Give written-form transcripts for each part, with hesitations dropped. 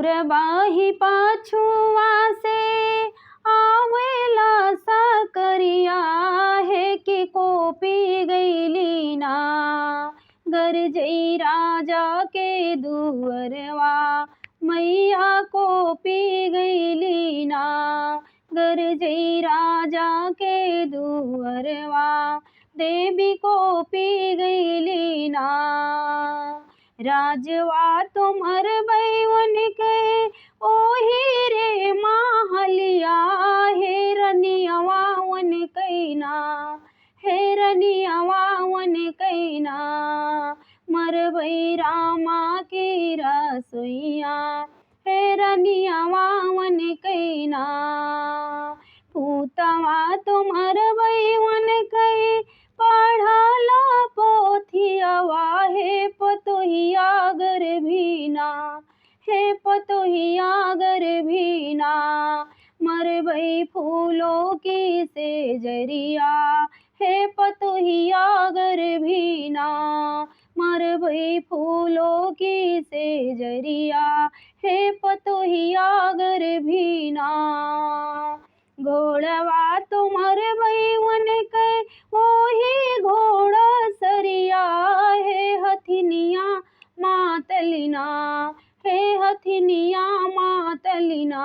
पूरबाही पाछुआ से आवेला साकरिया है कि को पी गईली ना। गरजई राजा के दुअरवा मैया को पी गईली ना। गरजई राजा के दुअरवा देवी को पी गईली ना। राजवा तुमर बैवन के ओही रे महलिया हेरनियवा वन कैना। हेरनियवा वन कैना मरबई रामा की रसोइया हेरनियवा वन कैना। पूतवा तुमर बैवन कै पढ़ला पोथियावा हे पतोहिया गर्भीना। हे पतोहिया गर्भीना मरबई फूलों की सेजरिया हे पतोहिया गर्भीना। मरबई फूलों की सेजरिया हे पतोहिया गर्भीना। घोड़वा तुमर बैवन कै ओही घोड़ा सरिया हे हथिनिया मातलिना। हे हथिनिया मातलिना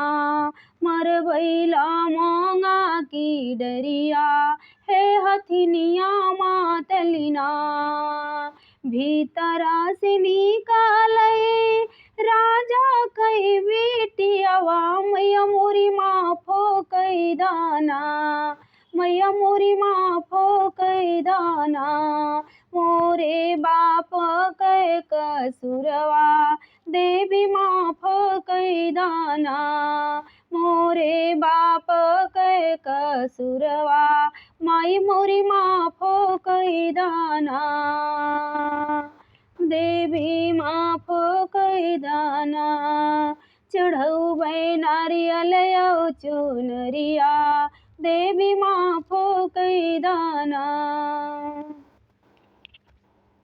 मरबैला मोंगा की डरिया हे हथिनिया मातलिना। भीतरा से निकाले राजा कई बेटियावा मैया मोरी माफो कई दाना। मैया मोरी माफो कई दाना मोरे बाप कै कसुरवा देवी माफो कई दाना। मोरे बाप कै कसुरवा माई मोरी माफो कई दाना। देवी माफो कई दाना चढ़ऊ बै नारियल चुनरिया देवी माफो कई दाना।